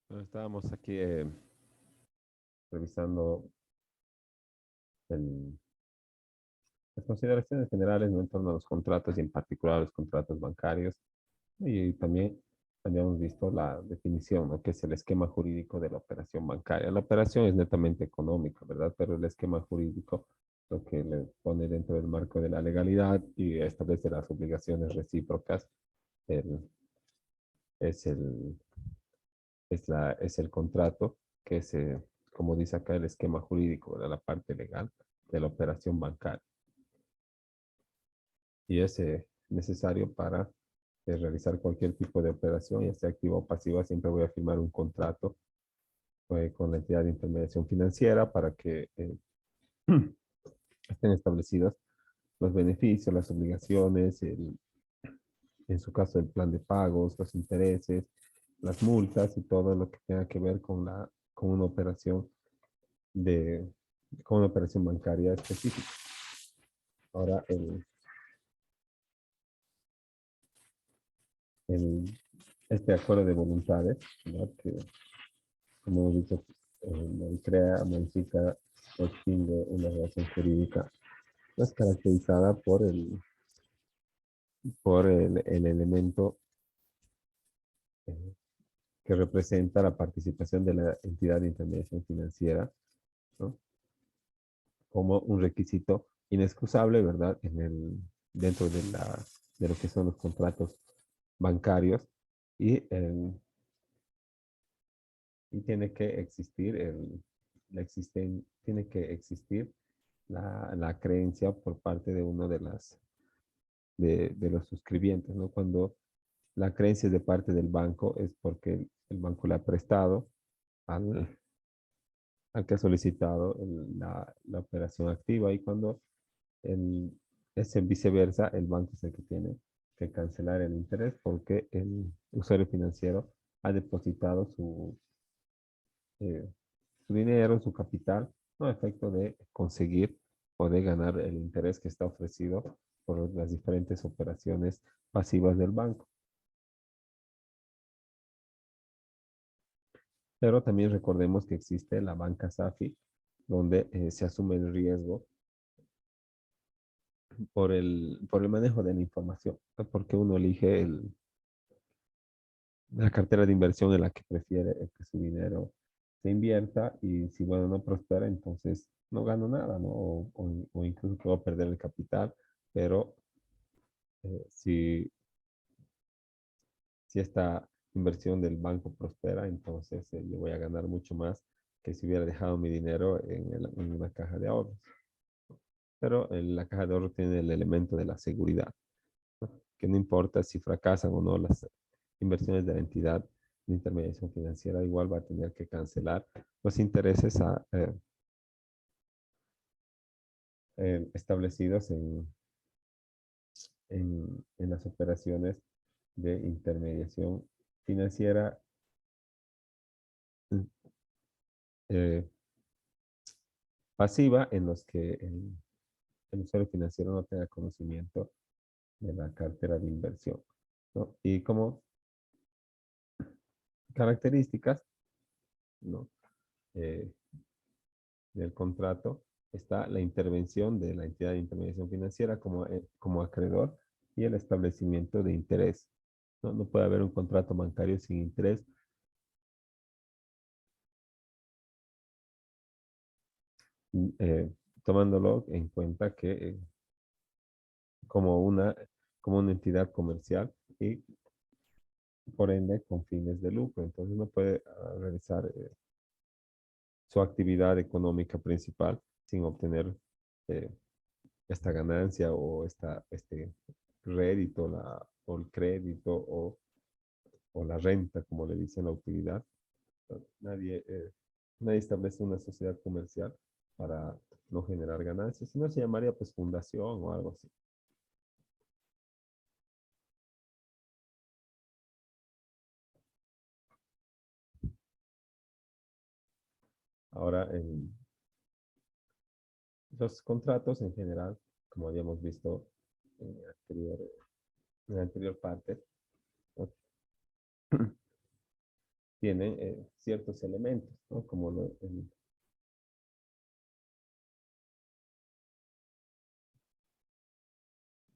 Bueno, estábamos aquí revisando el- las consideraciones generales, ¿no? En torno a los contratos y en particular a los contratos bancarios. Y también habíamos visto la definición, ¿no? Que es el esquema jurídico de la operación bancaria. La operación es netamente económica, ¿verdad? Pero el esquema jurídico lo que le pone dentro del marco de la legalidad y establece las obligaciones recíprocas el- es es el contrato, que es, como dice acá, el esquema jurídico, ¿verdad? La parte legal de la operación bancaria. Y es necesario para realizar cualquier tipo de operación, ya sea activa o pasiva. Siempre voy a firmar un contrato con la entidad de intermediación financiera para que estén establecidos los beneficios, las obligaciones, en su caso el plan de pagos, los intereses, las multas y todo lo que tenga que ver con una operación de, con una operación bancaria específica. Ahora, el, este acuerdo de voluntades, ¿verdad? Que, como hemos dicho, crea, modifica o extingue una relación jurídica, es caracterizada por el elemento eh, que representa la participación de la entidad de intermediación financiera, ¿no? Como un requisito inexcusable, ¿verdad? Dentro de lo que son los contratos bancarios y, y tiene que existir tiene que existir la creencia por parte de uno de los suscribientes, ¿no? Cuando la creencia es de parte del banco es porque el banco le ha prestado al, al que ha solicitado la operación activa, y cuando el, es en viceversa, el banco es el que tiene que cancelar el interés porque el usuario financiero ha depositado eh, su dinero, su capital, no a efecto de conseguir o de ganar el interés que está ofrecido por las diferentes operaciones pasivas del banco. Pero también recordemos que existe la banca SAFI, donde se asume el riesgo por el manejo de la información, ¿no? Porque uno elige la cartera de inversión en la que prefiere que su dinero se invierta, y si, bueno, no prospera, entonces no gano nada, ¿no? O incluso puedo perder el capital, pero si esta inversión del banco prospera, entonces yo voy a ganar mucho más que si hubiera dejado mi dinero en una caja de ahorros. Pero la caja de ahorros tiene el elemento de la seguridad, ¿no? Que no importa si fracasan o no las inversiones de la entidad de intermediación financiera, igual va a tener que cancelar los intereses establecidos en las operaciones de intermediación financiera eh, pasiva, en los que el usuario financiero no tenga conocimiento de la cartera de inversión, ¿no? Y como características, ¿no? Eh, del contrato está la intervención de la entidad de intermediación financiera como acreedor y el establecimiento de interés, ¿no? No puede haber un contrato bancario sin interés, eh, tomándolo en cuenta que como una, como una entidad comercial y por ende con fines de lucro. Entonces no puede realizar su actividad económica principal sin obtener eh, esta ganancia o este rédito, o el crédito o la renta, como le dice la utilidad. Nadie, nadie establece una sociedad comercial para no generar ganancias, sino se llamaría pues fundación o algo así. Ahora, los contratos en general, como habíamos visto en la anterior parte, ¿no? tienen ciertos elementos, ¿no? Como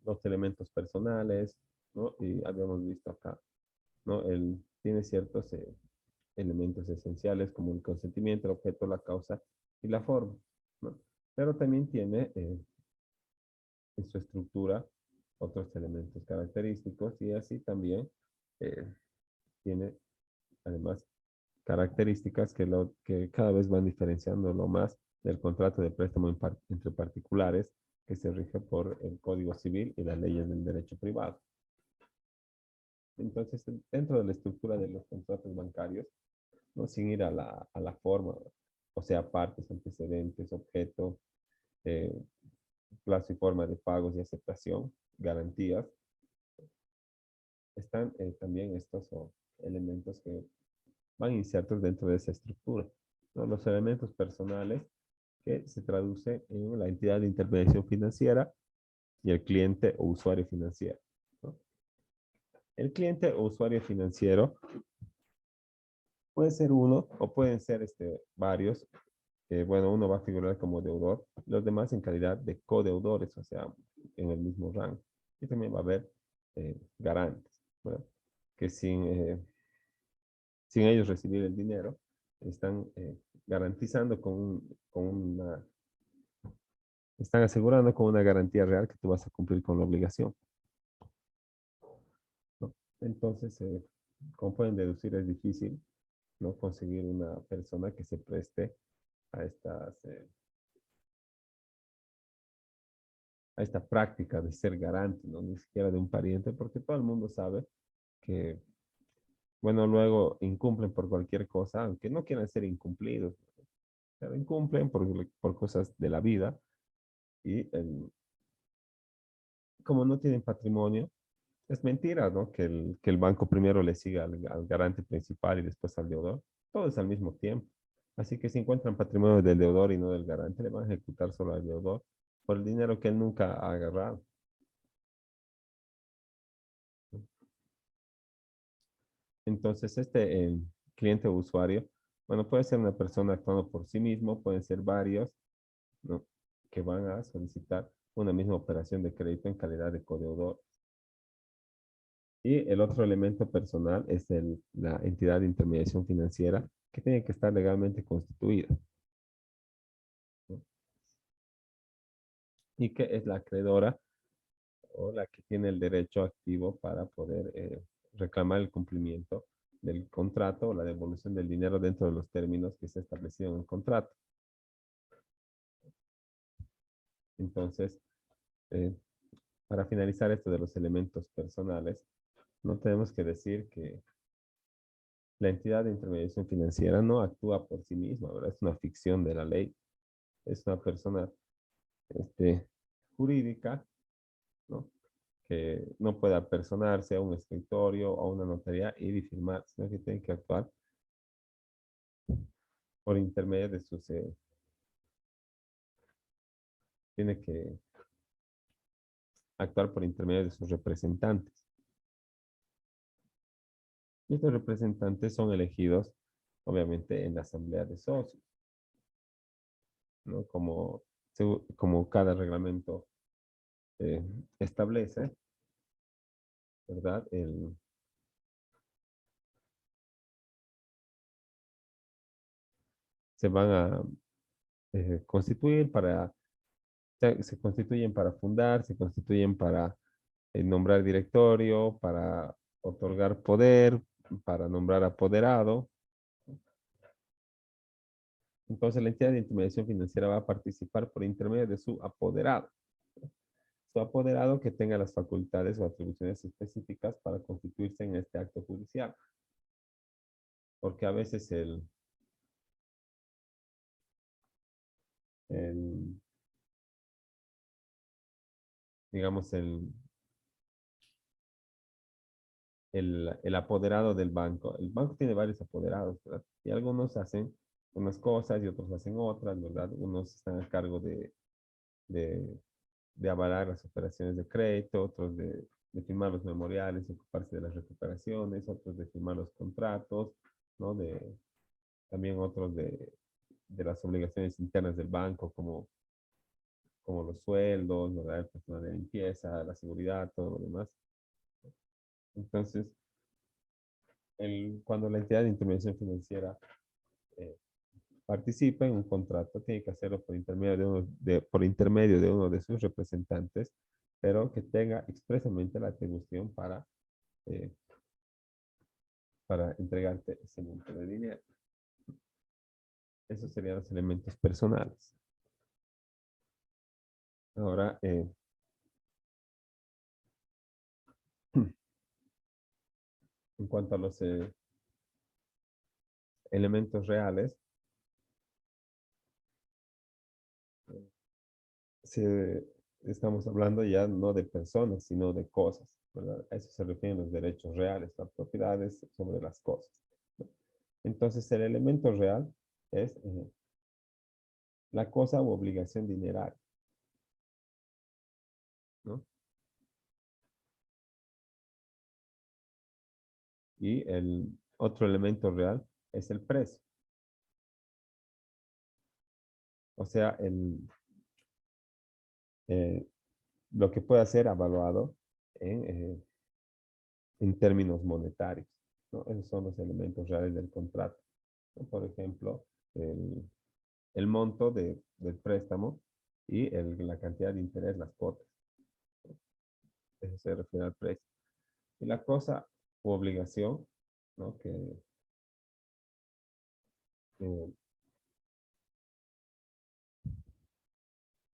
los elementos personales, ¿no? Y habíamos visto acá, ¿no? Tiene ciertos elementos esenciales como el consentimiento, el objeto, la causa y la forma, ¿no? Pero también tiene en su estructura otros elementos característicos y así también eh, tiene además características que cada vez van diferenciándolo más del contrato de préstamo entre particulares que se rige por el Código Civil y las leyes del derecho privado. Entonces, dentro de la estructura de los contratos bancarios, ¿no? Sin ir a la forma, o sea, partes, antecedentes, objeto, eh, plazo y forma de pagos y aceptación, garantías, están también estos elementos que van insertos dentro de esa estructura, ¿no? Los elementos personales que se traducen en la entidad de intermediación financiera y el cliente o usuario financiero, ¿no? El cliente o usuario financiero puede ser uno o pueden ser varios. Bueno, uno va a figurar como deudor, los demás en calidad de codeudores, o sea, en el mismo rango. Y también va a haber garantes, ¿verdad? Que sin ellos recibir el dinero, están garantizando están asegurando con una garantía real que tú vas a cumplir con la obligación, ¿no? Entonces, como pueden deducir, es difícil, ¿no? Conseguir una persona que se preste a a esta práctica de ser garante, ¿no? Ni siquiera de un pariente, porque todo el mundo sabe que, bueno, luego incumplen por cualquier cosa, aunque no quieran ser incumplidos, pero incumplen por cosas de la vida y como no tienen patrimonio, es mentira, ¿no? Que el banco primero le siga al garante principal y después al deudor. Todo es al mismo tiempo. Así que si encuentran patrimonio del deudor y no del garante, le van a ejecutar solo al deudor por el dinero que él nunca ha agarrado. Entonces, cliente o usuario, bueno, puede ser una persona actuando por sí mismo, pueden ser varios, ¿no? Que van a solicitar una misma operación de crédito en calidad de codeudor. Y el otro elemento personal es la entidad de intermediación financiera que tiene que estar legalmente constituida, ¿no? Y que es la acreedora o la que tiene el derecho activo para poder reclamar el cumplimiento del contrato o la devolución del dinero dentro de los términos que se establecieron en el contrato. Entonces, eh, para finalizar esto de los elementos personales, no tenemos que decir que la entidad de intermediación financiera no actúa por sí misma, ¿verdad? Es una ficción de la ley. Es una persona jurídica, ¿no? Que no puede apersonarse a un escritorio o a una notaría y firmar, sino que tiene que actuar por intermedio de tiene que actuar por intermedio de sus representantes. Y estos representantes son elegidos, obviamente, en la asamblea de socios, ¿no? Como cada reglamento eh, establece, ¿verdad? Se van a constituir se constituyen para fundar, se constituyen para nombrar directorio, para otorgar poder, para nombrar apoderado. Entonces la entidad de intermediación financiera va a participar por intermedio de su apoderado. Su apoderado que tenga las facultades o atribuciones específicas para constituirse en este acto judicial. Porque a veces el digamos, el apoderado del banco. El banco tiene varios apoderados, ¿verdad? Y algunos hacen unas cosas y otros hacen otras, ¿verdad? Unos están a cargo de, de avalar las operaciones de crédito, otros de firmar los memoriales, ocuparse de las recuperaciones, otros de firmar los contratos, ¿no? También otros de las obligaciones internas del banco, como los sueldos, ¿verdad? El personal de limpieza, la seguridad, todo lo demás. Entonces, cuando la entidad de intervención financiera eh, participa en un contrato, tiene que hacerlo por intermedio de uno de sus representantes, pero que tenga expresamente la atribución eh, para entregarte ese monto de dinero. Esos serían los elementos personales. Ahora, en cuanto a los elementos reales, se- estamos hablando ya no de personas, sino de cosas, ¿verdad? A eso se refieren los derechos reales, las propiedades sobre las cosas. Entonces, el elemento real es la cosa u obligación dineraria, ¿no? Y el otro elemento real es el precio. O sea, eh, lo que puede ser evaluado en términos monetarios, ¿no? Esos son los elementos reales del contrato, ¿no? Por ejemplo, el monto del préstamo y la cantidad de interés, las cuotas. Eso se refiere al precio. Y la cosa u obligación, ¿no?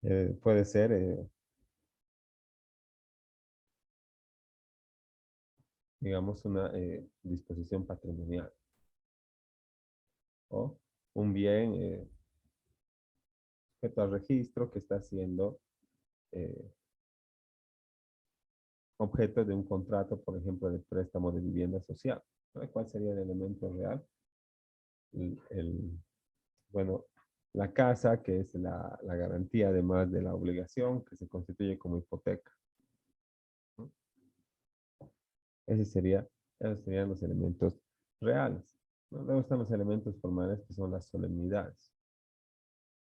Eh, puede ser, digamos, una disposición patrimonial o un bien sujeto al registro que está siendo eh, objeto de un contrato, por ejemplo, de préstamo de vivienda social, ¿no? ¿Cuál sería el elemento real? El, el- bueno, la casa, que es la garantía además de la obligación que se constituye como hipoteca, ¿no? Ese sería, esos serían los elementos reales, ¿no? Luego están los elementos formales que son las solemnidades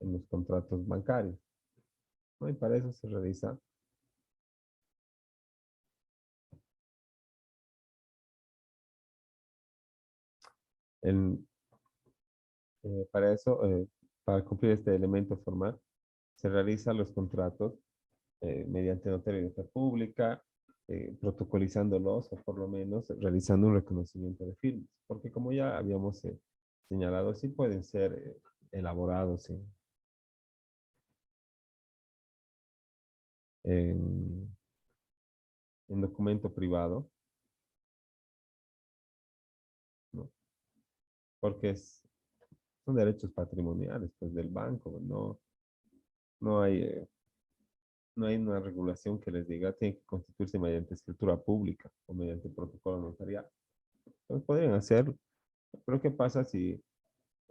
en los contratos bancarios, ¿no? Y para eso se realiza el, para eso, para cumplir este elemento formal, se realizan los contratos mediante notario de fe pública, protocolizándolos o por lo menos realizando un reconocimiento de firmas. Porque como ya habíamos señalado, sí pueden ser elaborados en, en documento privado, ¿no? Porque son derechos patrimoniales pues, del banco, no hay, eh, no hay una regulación que les diga tiene que constituirse mediante escritura pública o mediante protocolo notarial. Entonces podrían hacerlo. Pero ¿qué pasa si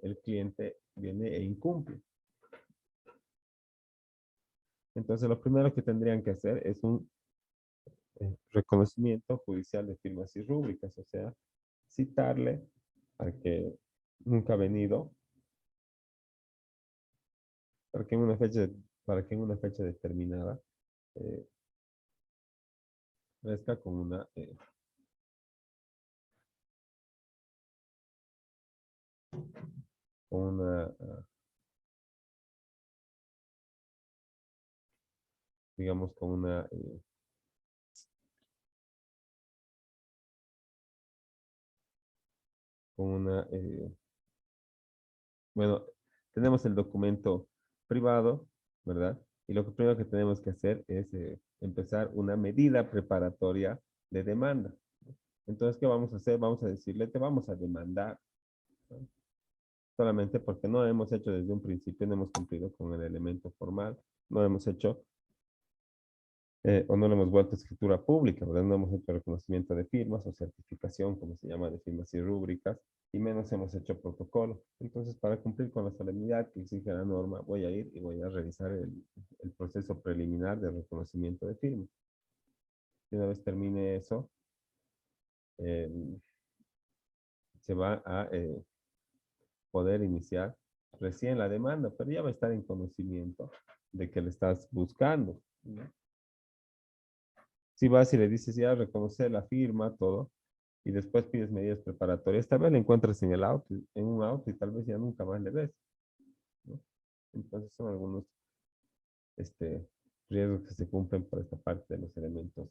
el cliente viene e incumple? Entonces, lo primero que tendrían que hacer es un reconocimiento judicial de firmas y rúbricas, o sea, citarle al que nunca ha venido para que en una fecha, para que en una fecha determinada eh, resta con una digamos, bueno, tenemos el documento privado, ¿verdad? Y lo primero que tenemos que hacer es empezar una medida preparatoria de demanda. Entonces, ¿qué vamos a hacer? Vamos a decirle, te vamos a demandar, ¿no? Solamente porque no hemos hecho desde un principio, no hemos cumplido con el elemento formal, no hemos hecho o no le hemos vuelto escritura pública, ¿verdad? No hemos hecho reconocimiento de firmas o certificación, como se llama, de firmas y rúbricas, y menos hemos hecho protocolo. Entonces, para cumplir con la solemnidad que exige la norma, voy a ir y voy a realizar el proceso preliminar de reconocimiento de firmas. Y una vez termine eso, eh, se va a poder iniciar recién la demanda, pero ya va a estar en conocimiento de que le estás buscando, ¿no? Si vas y le dices ya reconocer la firma, todo, y después pides medidas preparatorias, tal vez le encuentras en el auto, en un auto y tal vez ya nunca más le ves, ¿no? Entonces son algunos este, riesgos que se cumplen por esta parte de los elementos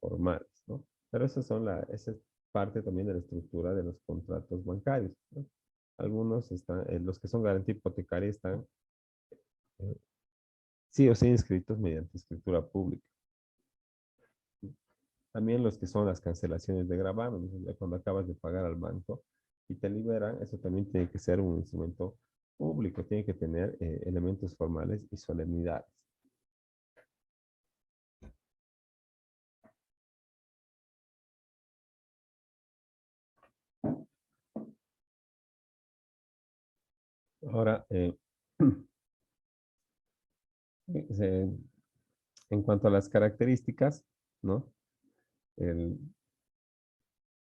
formales, ¿no? Pero esa es parte también de la estructura de los contratos bancarios, ¿no? Algunos están, los que son garantía hipotecaria están eh, sí o sí inscritos mediante escritura pública. También los que son las cancelaciones de gravamen, ¿no? Cuando acabas de pagar al banco y te liberan, eso también tiene que ser un instrumento público, tiene que tener elementos formales y solemnidades. Ahora, se- en cuanto a las características, ¿no? El,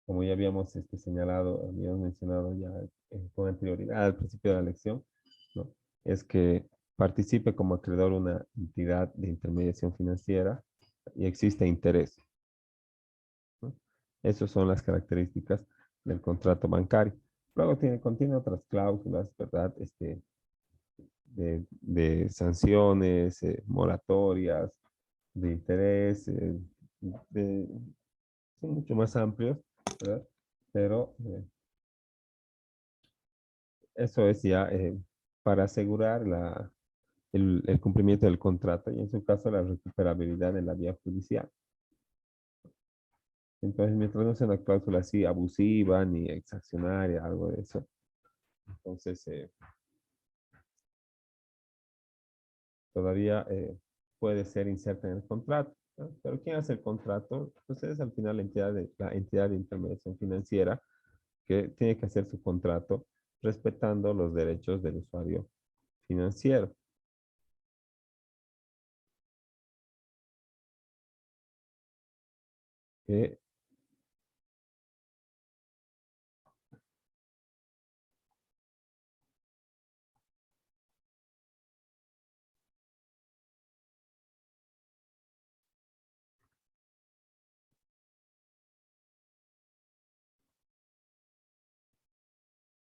como ya habíamos señalado, habíamos mencionado ya con anterioridad al principio de la lección, ¿no? Es que participe como acreedor una entidad de intermediación financiera y existe interés, ¿no? Esas son las características del contrato bancario. Luego contiene otras cláusulas, ¿verdad? De sanciones, moratorias, de interés, son mucho más amplios, ¿verdad? Pero eso es ya para asegurar el cumplimiento del contrato y en su caso la recuperabilidad en la vía judicial. Entonces, mientras no sea una cláusula así abusiva ni exaccionaria, algo de eso, entonces todavía puede ser inserta en el contrato, ¿no? Pero ¿quién hace el contrato? Pues es al final la entidad de intermediación financiera que tiene que hacer su contrato respetando los derechos del usuario financiero. Que,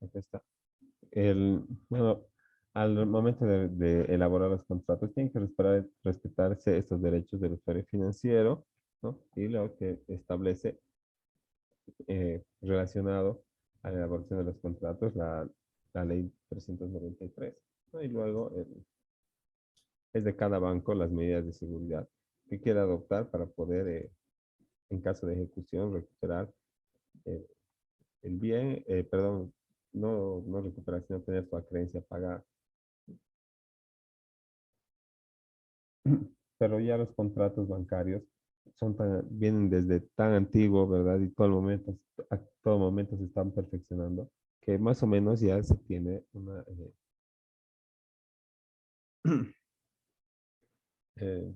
aquí está. Bueno, al momento de elaborar los contratos, tienen que respetarse estos derechos del usuario financiero, ¿no? Y lo que establece relacionado a la elaboración de los contratos, la ley 393, ¿no? Y luego es de cada banco las medidas de seguridad que quiera adoptar para poder, en caso de ejecución, recuperar eh, el bien, perdón, no recuperar, sino tener su acreencia pagada. Pero ya los contratos bancarios vienen desde tan antiguo, ¿verdad? Y a todo momento se están perfeccionando, que más o menos ya se tiene eh,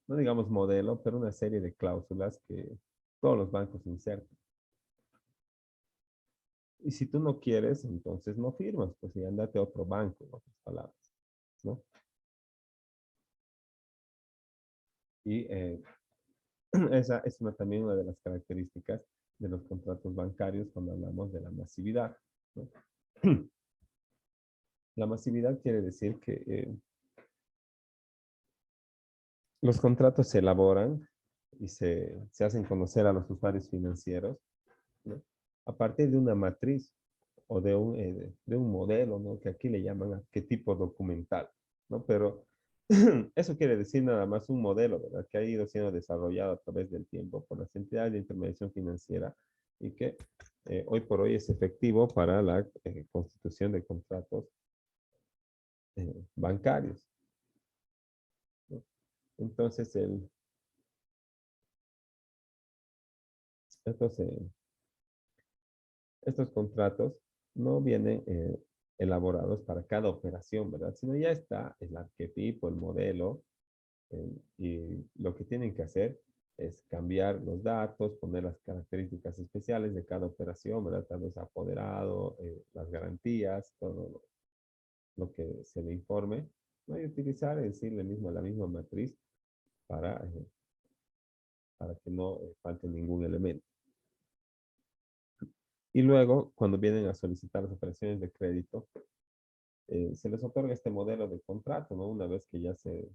no digamos modelo, pero una serie de cláusulas que todos los bancos insertan. Y si tú no quieres, entonces no firmas, pues y andate a otro banco, en otras palabras, ¿no? Y esa es también una de las características de los contratos bancarios cuando hablamos de la masividad, ¿no? La masividad quiere decir que los contratos se elaboran y se hacen conocer a los usuarios financieros, ¿no? A partir de una matriz o de un modelo, ¿no? Que aquí le llaman arquetipo documental, ¿no? Pero eso quiere decir nada más un modelo, ¿verdad? Que ha ido siendo desarrollado a través del tiempo por las entidades de intermediación financiera y que hoy por hoy es efectivo para la constitución de contratos bancarios, ¿no? Entonces, estos, eh, estos contratos no vienen elaborados para cada operación, ¿verdad? Sino ya está el arquetipo, el modelo, y lo que tienen que hacer es cambiar los datos, poner las características especiales de cada operación, ¿verdad? Tal vez apoderado, las garantías, todo lo que se le informe, ¿no? Y utilizar en sí la misma matriz para que no falte ningún elemento. Y luego, cuando vienen a solicitar las operaciones de crédito, se les otorga este modelo de contrato, ¿no? Una vez que ya se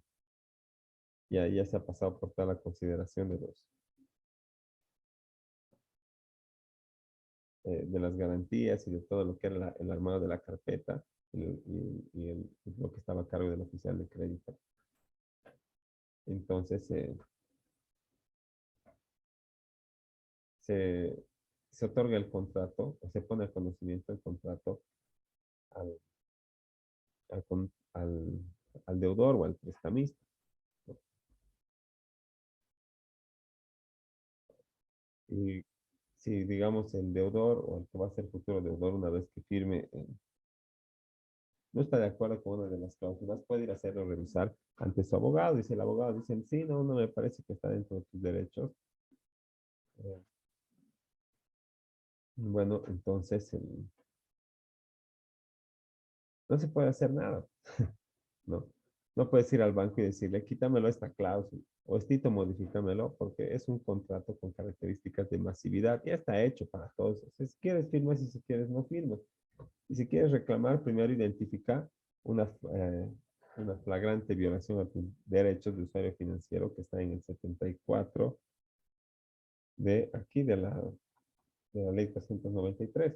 ha pasado por toda la consideración de las garantías y de todo lo que era el armado de la carpeta y lo que estaba a cargo del oficial de crédito. Entonces, se, se otorga el contrato, o se pone a conocimiento el contrato al, al deudor o al prestamista. Y si, digamos, el deudor o el que va a ser futuro deudor, una vez que firme, no está de acuerdo con una de las cláusulas, puede ir a hacerlo revisar ante su abogado. Y si el abogado dice, sí, no, no me parece que está dentro de tus derechos, eh, bueno, entonces no se puede hacer nada, ¿no? No puedes ir al banco y decirle, quítamelo esta cláusula, o estito, modifícamelo, porque es un contrato con características de masividad. Ya está hecho para todos. O sea, si quieres firmas y si quieres no firmas. Y si quieres reclamar, primero identifica una, eh, una flagrante violación a tus derechos de usuario financiero que está en el 74 de aquí de la ley 393.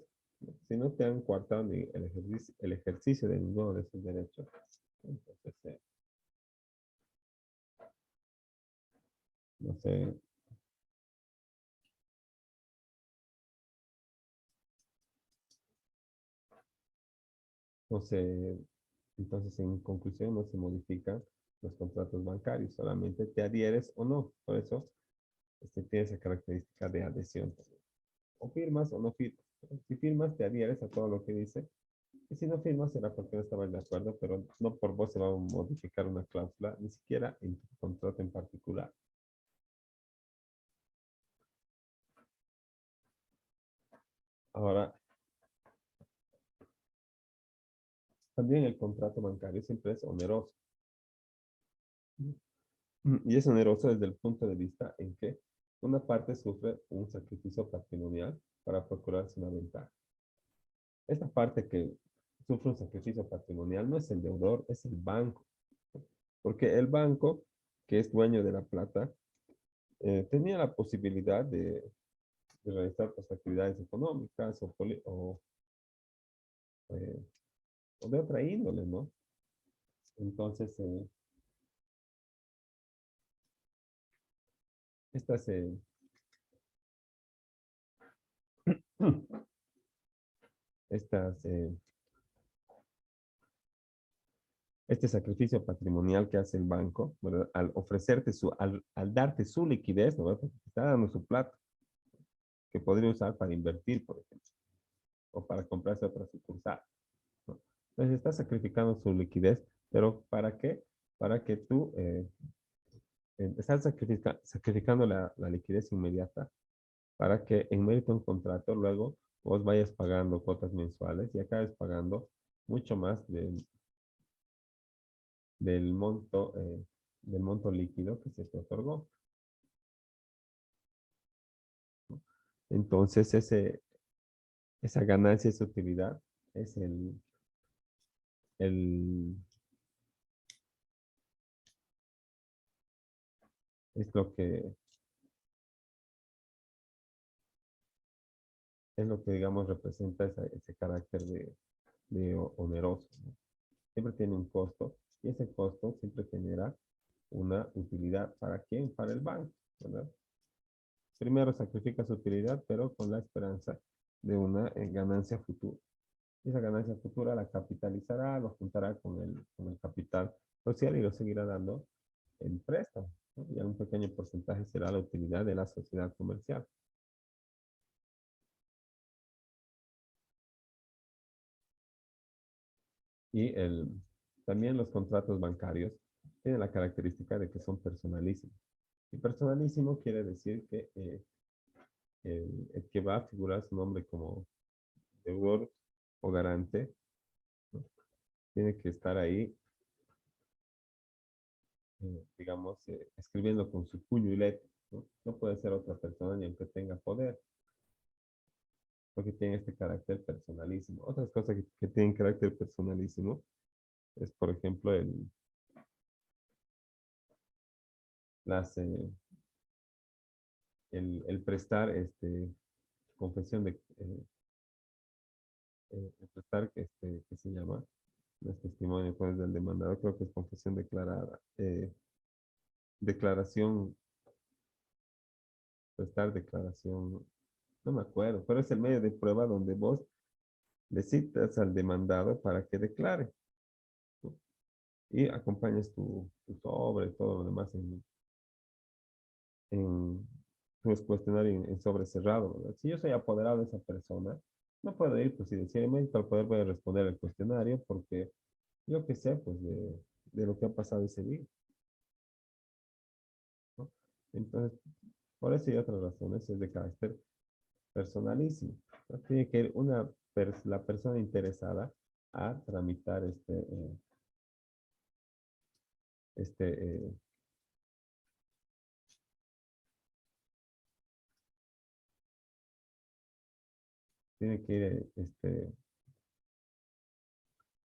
Si no te han coartado ni el ejercicio de ninguno de esos derechos, entonces, no sé, no sé, entonces en conclusión no se modifican los contratos bancarios, solamente te adhieres o no. Por eso tiene esa característica de adhesión. O firmas o no firmas. Si firmas, te adhieres a todo lo que dice. Y si no firmas, será porque no estabas de acuerdo, pero no por vos se va a modificar una cláusula, ni siquiera en tu contrato en particular. Ahora, también el contrato bancario siempre es oneroso. Y es oneroso desde el punto de vista en que una parte sufre un sacrificio patrimonial para procurarse una ventaja. Esta parte que sufre un sacrificio patrimonial no es el deudor, es el banco. Porque el banco, que es dueño de la plata, tenía la posibilidad de realizar pues, actividades económicas eh, o de otra índole, ¿no? Entonces, estas, estas, este sacrificio patrimonial que hace el banco, ¿verdad? Al ofrecerte al darte su liquidez, ¿no? Porque te está dando su plata, que podría usar para invertir, por ejemplo, o para comprarse otra sucursal, ¿no? Entonces está sacrificando su liquidez, pero ¿para qué? Para que tú estás sacrificando la liquidez inmediata para que en mérito de un contrato luego vos vayas pagando cuotas mensuales y acabes pagando mucho más del monto, del monto líquido que se te otorgó. Entonces, esa ganancia, esa utilidad es el, es lo que digamos representa ese carácter de oneroso, ¿no? Siempre tiene un costo y ese costo siempre genera una utilidad. ¿Para quién? Para el banco, ¿verdad? Primero sacrifica su utilidad, pero con la esperanza de una ganancia futura. Y esa ganancia futura la capitalizará, lo juntará con el capital social y lo seguirá dando en préstamo, ¿no? Y un pequeño porcentaje será la utilidad de la sociedad comercial. Y también los contratos bancarios tienen la característica de que son personalísimos. Y personalísimo quiere decir que el que va a figurar su nombre como deudor o garante, ¿no? Tiene que estar ahí, digamos, escribiendo con su puño y letra, ¿no? No puede ser otra persona ni aunque tenga poder, porque tiene este carácter personalísimo. Otras cosas que tienen carácter personalísimo es, por ejemplo, las, el prestar confesión de, el prestar, ¿qué se llama? No es testimonio, pues del demandado, creo que es confesión declarada. Declaración, prestar declaración, no me acuerdo, pero es el medio de prueba donde vos le citas al demandado para que declare, ¿no? Y acompañes tu sobre, todo lo demás en tu cuestionario en sobre cerrado, ¿verdad? Si yo soy apoderado de esa persona, no puedo ir, pues, y decirme, para poder voy a responder el cuestionario, porque yo qué sé, pues, de lo que ha pasado ese día, ¿no? Entonces, por eso y otras razones es de carácter personalísimo, ¿no? Tiene que ir la persona interesada a tramitar este, tiene que ir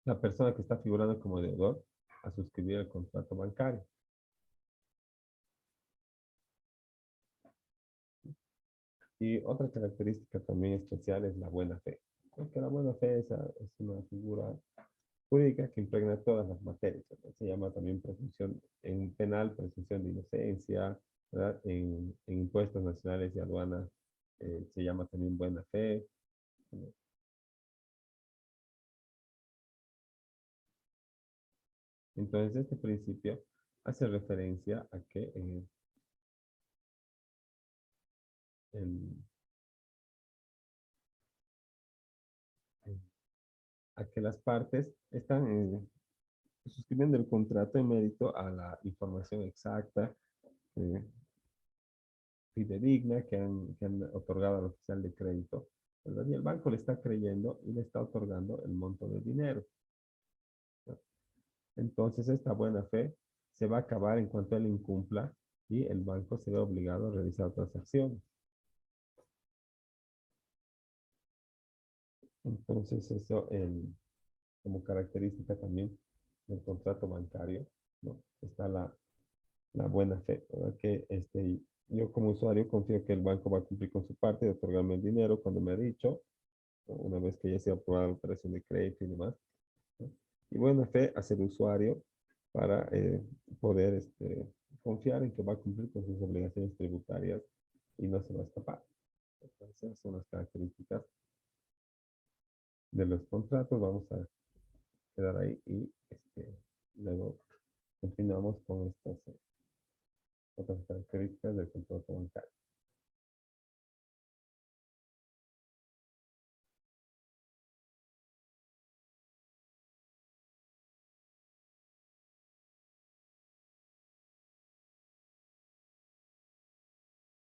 la persona que está figurando como deudor a suscribir el contrato bancario. Y otra característica también especial es la buena fe. Porque la buena fe es una figura jurídica que impregna todas las materias, ¿verdad? Se llama también presunción en penal, presunción de inocencia, ¿verdad? En impuestos nacionales y aduanas se llama también buena fe, ¿no? Entonces, este principio hace referencia a que, el- a que las partes están suscribiendo el contrato en mérito a la información exacta, eh, fidedigna que han otorgado al oficial de crédito, ¿verdad? Y el banco le está creyendo y le está otorgando el monto de dinero, ¿no? Entonces, esta buena fe se va a acabar en cuanto él incumpla y el banco se ve obligado a realizar otras acciones. Entonces, eso como característica también del contrato bancario, ¿no? Está la buena fe, ¿verdad? Que yo como usuario confío que el banco va a cumplir con su parte de otorgarme el dinero cuando me ha dicho, ¿no? Una vez que ya se ha aprobado la operación de crédito y demás, ¿no? Y buena fe hacia el usuario para poder confiar en que va a cumplir con sus obligaciones tributarias y no se va a escapar. Entonces, esas son las características de los contratos. Vamos a quedar ahí y luego continuamos con estas otras características del contrato bancario.